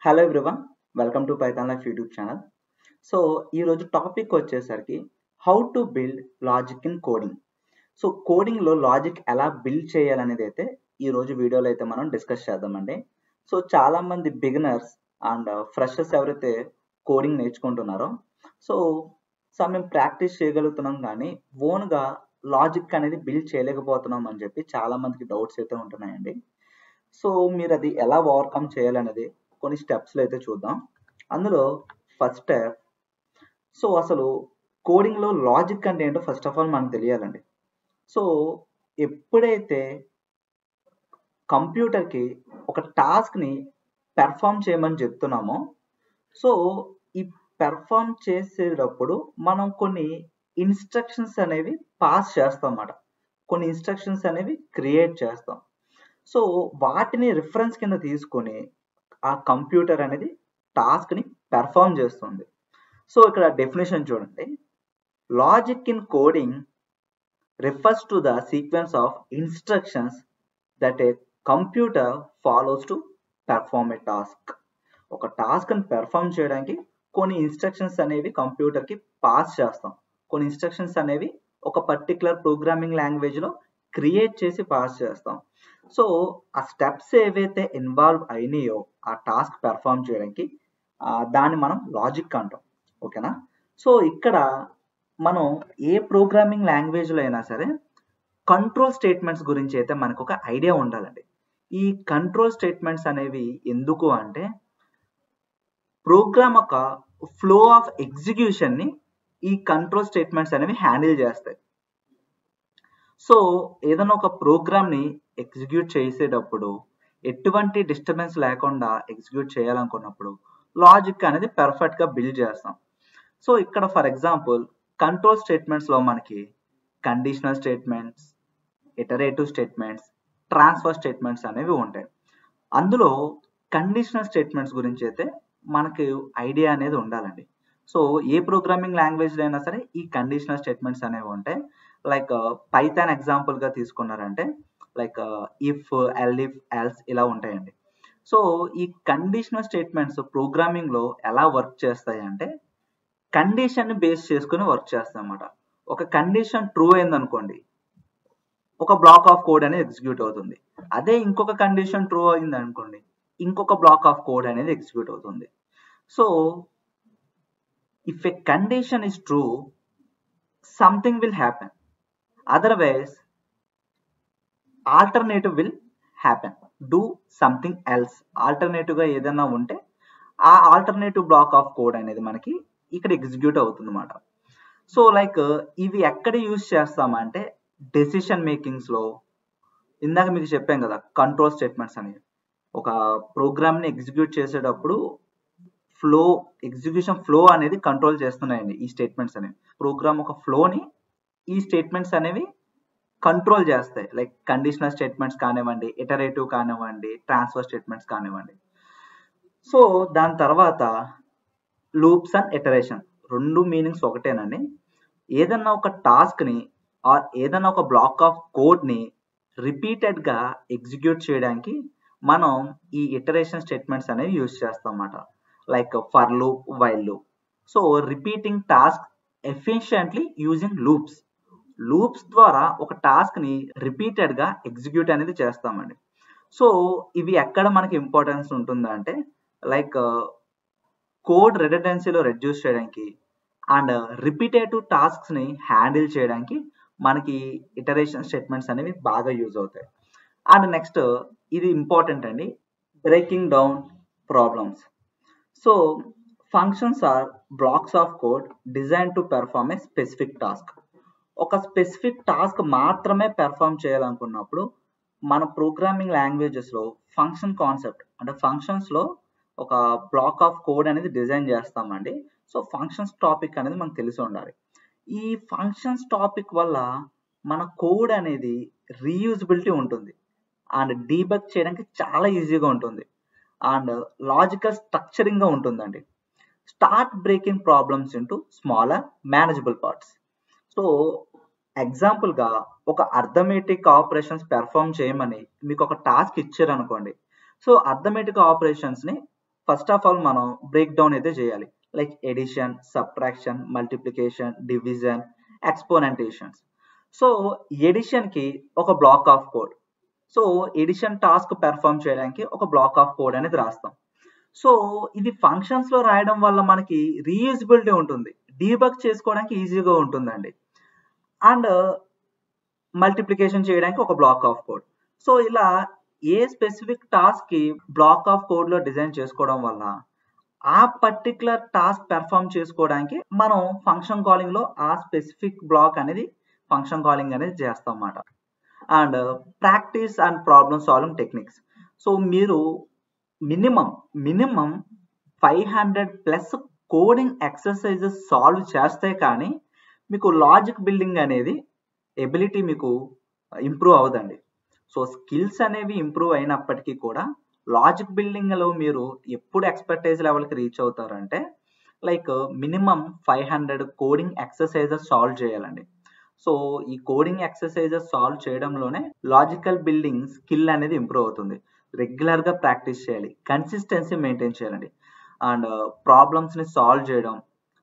Hello everyone, welcome to Python life YouTube channel. So ఈరోజు topic వచ్చేసరికి how to build logic in coding. So కోడింగ్లో logic ఎలా build చేయాలనేది అయితే ఈరోజు వీడియోలో అయితే మనం డిస్కస్ చేద్దామండి. సో చాలామంది బిగినర్స్ అండ్ ఫ్రెషర్స్ ఎవరైతే కోడింగ్ నేర్చుకుంటున్నారో సో మేము ప్రాక్టీస్ చేయగలుగుతున్నాం కానీ ఓన్గా లాజిక్ అనేది బిల్డ్ చేయలేకపోతున్నాం అని చెప్పి చాలామందికి డౌట్స్ అయితే ఉంటున్నాయండి. సో మీరు అది ఎలా ఓవర్కమ్ చేయాలనేది కొన్ని స్టెప్స్లో అయితే చూద్దాం. అందులో ఫస్ట్ స్టెప్, సో అసలు కోడింగ్లో లాజిక్ అంటే ఏంటో ఫస్ట్ ఆఫ్ ఆల్ మనకు తెలియాలండి. సో ఎప్పుడైతే కంప్యూటర్కి ఒక టాస్క్ని పెర్ఫామ్ చేయమని చెప్తున్నామో సో ఈ పెర్ఫామ్ చేసేటప్పుడు మనం కొన్ని ఇన్స్ట్రక్షన్స్ అనేవి పాస్ చేస్తాం అన్నమాట. కొన్ని ఇన్స్ట్రక్షన్స్ అనేవి క్రియేట్ చేస్తాం. సో వాటిని రిఫరెన్స్ కింద తీసుకొని ఆ కంప్యూటర్ అనేది టాస్క్ని పెర్ఫామ్ చేస్తుంది. సో ఇక్కడ డెఫినేషన్ చూడండి. Logic in coding refers to the sequence of instructions that A computer follows to perform A task. ఒక టాస్క్ని పెర్ఫామ్ చేయడానికి కొన్ని ఇన్స్ట్రక్షన్స్ అనేవి కంప్యూటర్కి పాస్ చేస్తాం. కొన్ని ఇన్స్ట్రక్షన్స్ అనేవి ఒక పర్టికులర్ ప్రోగ్రామింగ్ లాంగ్వేజ్లో క్రియేట్ చేసి పాస్ చేస్తాం. సో ఆ స్టెప్స్ ఏవైతే ఇన్వాల్వ్ అయినాయో ఆ టాస్క్ పెర్ఫామ్ చేయడానికి దాన్ని మనం లాజిక్ అంటాం. ఓకేనా? సో ఇక్కడ మనం ఏ ప్రోగ్రామింగ్ లాంగ్వేజ్లో అయినా సరే కంట్రోల్ స్టేట్మెంట్స్ గురించి అయితే మనకు ఒక ఐడియా ఉండాలండి. ఈ కంట్రోల్ స్టేట్మెంట్స్ అనేవి ఎందుకు అంటే ప్రోగ్రామ్ ఒక ఫ్లో ఆఫ్ ఎగ్జిక్యూషన్ని ఈ కంట్రోల్ స్టేట్మెంట్స్ అనేవి హ్యాండిల్ చేస్తాయి. సో ఏదైనా ఒక ప్రోగ్రామ్ని ఎగ్జిక్యూట్ చేసేటప్పుడు ఎటువంటి డిస్టర్బెన్స్ లేకుండా ఎగ్జిక్యూట్ చేయాలనుకున్నప్పుడు లాజిక్ అనేది పర్ఫెక్ట్గా బిల్డ్ చేస్తాం. సో ఇక్కడ ఫర్ ఎగ్జాంపుల్ కంట్రోల్ స్టేట్మెంట్స్లో మనకి conditional statements, iterative statements, transfer statements అనేవి ఉంటాయి. అందులో కండిషనల్ స్టేట్మెంట్స్ గురించి అయితే మనకి ఐడియా అనేది ఉండాలండి. సో ఏ ప్రోగ్రామింగ్ లాంగ్వేజ్లో అయినా సరే ఈ కండిషనల్ స్టేట్మెంట్స్ అనేవి ఉంటాయి. లైక్ పైథాన్ ఎగ్జాంపుల్గా తీసుకున్నారంటే లైక్ ఇఫ్, ఎల్ఇఫ్, ఎల్స్ ఇలా ఉంటాయండి. సో ఈ కండిషనల్ స్టేట్మెంట్స్ ప్రోగ్రామింగ్లో ఎలా వర్క్ చేస్తాయి అంటే కండిషన్ని బేస్ చేసుకుని వర్క్ చేస్తాయి అన్నమాట. ఒక కండిషన్ ట్రూ అయిందనుకోండి ఒక బ్లాక్ ఆఫ్ కోడ్ అనేది ఎగ్జిక్యూట్ అవుతుంది. అదే ఇంకొక కండిషన్ ట్రూ అయింది అనుకోండి ఇంకొక బ్లాక్ ఆఫ్ కోడ్ అనేది ఎగ్జిక్యూట్ అవుతుంది. So if a condition is true something will happen, otherwise alternative will happen, do something else. Alternative గా ఏదైనా ఉంటే ఆ ఆల్టర్నేటివ్ బ్లాక్ ఆఫ్ కోడ్ అనేది మనకి ఇక్కడ ఎగ్జిక్యూట్ అవుతుంది అన్నమాట. సో లైక్ ఇవి ఎక్కడ యూజ్ చేస్తామంటే డెసిషన్ మేకింగ్స్ లో, ఇందాక మీకు చెప్పాం కదా కంట్రోల్ స్టేట్మెంట్స్ అనేవి ఒక ప్రోగ్రామ్ ని ఎగ్జిక్యూట్ చేసేటప్పుడు ఎగ్జిక్యూషన్ ఫ్లో అనేది కంట్రోల్ చేస్తున్నాయండి ఈ స్టేట్మెంట్స్ అనేవి. ప్రోగ్రామ్ ఒక ఫ్లోని ఈ స్టేట్మెంట్స్ అనేవి కంట్రోల్ చేస్తాయి. లైక్ కండిషనల్ స్టేట్మెంట్స్ కానివ్వండి, ఇటరేటివ్ కానివ్వండి, ట్రాన్స్ఫర్ స్టేట్మెంట్స్ కానివ్వండి. సో దాని తర్వాత లూప్స్ అండ్ ఇటరేషన్ రెండు మీనింగ్స్ ఒకటేనండి. ఏదన్నా ఒక టాస్క్ని ఆర్ ఏదన్నా ఒక బ్లాక్ ఆఫ్ కోడ్ని రిపీటెడ్గా ఎగ్జిక్యూట్ చేయడానికి మనం ఈ ఇటరేషన్ స్టేట్మెంట్స్ అనేవి యూజ్ చేస్తాం అన్నమాట. Like for loop, while loop. So repeating task efficiently using loops. Loops ద్వారా ఒక టాస్క్ని రిపీటెడ్గా ఎగ్జిక్యూట్ అనేది చేస్తామండి. సో ఇవి ఎక్కడ మనకి ఇంపార్టెన్స్ ఉంటుందంటే లైక్ కోడ్ రిడెండెన్సీలో రెడ్యూస్ చేయడానికి అండ్ రిపీటేటివ్ టాస్క్స్ని హ్యాండిల్ చేయడానికి మనకి ఇటరేషన్ స్టేట్మెంట్స్ అనేవి బాగా యూజ్ అవుతాయి. అండ్ నెక్స్ట్ ఇది ఇంపార్టెంట్ అండి, breaking down problems. So functions are blocks of code designed to perform a specific task. ఒక స్పెసిఫిక్ టాస్క్ మాత్రమే పెర్ఫామ్ చేయాలనుకున్నప్పుడు మన ప్రోగ్రామింగ్ లాంగ్వేజెస్లో ఫంక్షన్ కాన్సెప్ట్ అంటే ఫంక్షన్స్లో ఒక బ్లాక్ ఆఫ్ కోడ్ అనేది డిజైన్ చేస్తామండి. సో ఫంక్షన్స్ టాపిక్ అనేది మనకు తెలిసి ఉండాలి. ఈ ఫంక్షన్స్ టాపిక్ వల్ల మన కోడ్ అనేది రీయూజబిలిటీ ఉంటుంది అండ్ డీబగ్ చేయడానికి చాలా ఈజీగా ఉంటుంది అండ్ లాజికల్ స్ట్రక్చరింగ్గా ఉంటుందండి. Start breaking problems into smaller manageable parts. So ఎగ్జాంపుల్గా ఒక అర్థమెటిక్ ఆపరేషన్స్ పెర్ఫామ్ చేయమని మీకు ఒక టాస్క్ ఇచ్చారనుకోండి. సో అర్థమెటిక్ ఆపరేషన్స్ని ఫస్ట్ ఆఫ్ ఆల్ మనం బ్రేక్ డౌన్ అయితే చేయాలి. Like addition, subtraction, multiplication, division, exponentiations. So ఎడిషన్కి ఒక block of code. So addition task perform చేయడానికి ఒక బ్లాక్ ఆఫ్ కోడ్ అనేది రాస్తాం. సో ఇది ఫంక్షన్స్లో రాయడం వల్ల మనకి రీయూజబిలిటీ ఉంటుంది, డీబగ్ చేసుకోవడానికి ఈజీగా ఉంటుందండి. అండ్ మల్టిప్లికేషన్ చేయడానికి ఒక బ్లాక్ ఆఫ్ కోడ్. సో ఇలా ఏ స్పెసిఫిక్ టాస్క్కి బ్లాక్ ఆఫ్ కోడ్లో డిజైన్ చేసుకోవడం వల్ల ఆ పర్టికులర్ టాస్క్ పెర్ఫామ్ చేసుకోవడానికి మనం ఫంక్షన్ కాలింగ్లో ఆ స్పెసిఫిక్ బ్లాక్ అనేది ఫంక్షన్ కాలింగ్ అనేది చేస్తాం అన్నమాట. And practice and problem solving techniques. So మీరు మినిమం 500+ కోడింగ్ ఎక్సర్సైజెస్ సాల్వ్ చేస్తే కానీ మీకు లాజిక్ బిల్డింగ్ అనేది ఎబిలిటీ మీకు ఇంప్రూవ్ అవ్వదండి. సో స్కిల్స్ అనేవి ఇంప్రూవ్ అయినప్పటికీ కూడా లాజిక్ బిల్డింగ్లో మీరు ఎప్పుడు ఎక్స్పర్టైజ్ లెవెల్కి రీచ్ అవుతారంటే like minimum 500 coding exercises solve చేయాలండి. సో ఈ కోడింగ్ ఎక్సర్సైజెస్ సాల్వ్ చేయడంలోనే లాజికల్ బిల్డింగ్ స్కిల్ అనేది ఇంప్రూవ్ అవుతుంది. రెగ్యులర్గా ప్రాక్టీస్ చేయాలి, కన్సిస్టెన్సీ మెయింటైన్ చేయాలండి. అండ్ ప్రాబ్లమ్స్ని సాల్వ్ చేయడం,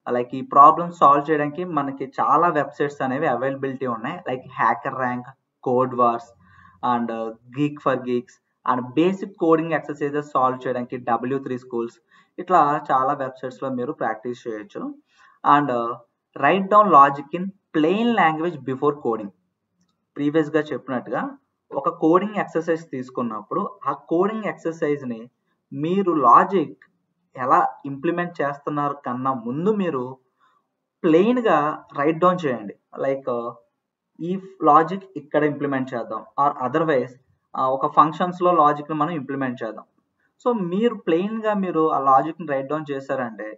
లైక్ ఈ ప్రాబ్లమ్స్ సాల్వ్ చేయడానికి మనకి చాలా వెబ్సైట్స్ అనేవి అవైలబిలిటీ ఉన్నాయి. Like hacker rank, code wars and geek for Geeks. And basic coding exercises solve చేయడానికి W3 స్కూల్స్. ఇట్లా చాలా వెబ్సైట్స్లో మీరు ప్రాక్టీస్ చేయొచ్చు. And right down logic in plain language before coding. ప్రీవియస్గా చెప్పినట్టుగా ఒక కోడింగ్ ఎక్సర్సైజ్ తీసుకున్నప్పుడు ఆ కోడింగ్ ఎక్సర్సైజ్ని మీరు లాజిక్ ఎలా ఇంప్లిమెంట్ చేస్తున్నారు కన్నా ముందు మీరు ప్లెయిన్గా రైట్ డౌన్ చేయండి. లైక్ ఈ లాజిక్ ఇక్కడ ఇంప్లిమెంట్ చేద్దాం, ఆర్ అదర్వైజ్ ఒక ఫంక్షన్స్లో లాజిక్ని మనం ఇంప్లిమెంట్ చేద్దాం. సో మీరు ప్లెయిన్గా మీరు ఆ లాజిక్ని రైట్ డౌన్ చేశారంటే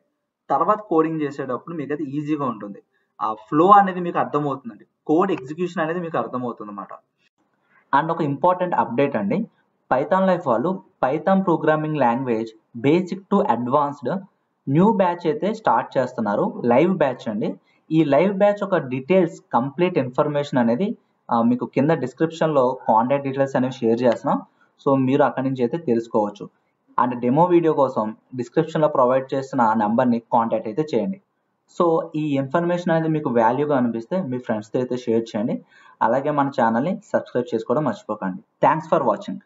తర్వాత కోడింగ్ చేసేటప్పుడు మీకు అది ఈజీగా ఉంటుంది. ఆ ఫ్లో అనేది మీకు అర్థమవుతుందండి, కోడ్ ఎగ్జిక్యూషన్ అనేది మీకు అర్థమవుతుంది అన్నమాట. అండ్ ఒక ఇంపార్టెంట్ అప్డేట్ అండి, పైథాన్ లైఫ్ వాళ్ళు Python programming language basic to advanced new batch అయితే స్టార్ట్ చేస్తున్నారు. లైవ్ బ్యాచ్ అండి. ఈ లైవ్ బ్యాచ్ ఒక డీటెయిల్స్ కంప్లీట్ ఇన్ఫర్మేషన్ అనేది మీకు కింద డిస్క్రిప్షన్లో కాంటాక్ట్ డీటెయిల్స్ అనేవి షేర్ చేస్తున్నాం. సో మీరు అక్కడి నుంచి అయితే తెలుసుకోవచ్చు. అండ్ డెమో వీడియో కోసం డిస్క్రిప్షన్లో ప్రొవైడ్ చేస్తున్న నెంబర్ని కాంటాక్ట్ అయితే చేయండి. సో ఈ ఇన్ఫర్మేషన్ అనేది మీకు వాల్యూగా అనిపిస్తే మీ ఫ్రెండ్స్తో అయితే షేర్ చేయండి. అలాగే మన ఛానల్ని సబ్స్క్రైబ్ చేసుకోవడం మర్చిపోకండి. Thanks for watching.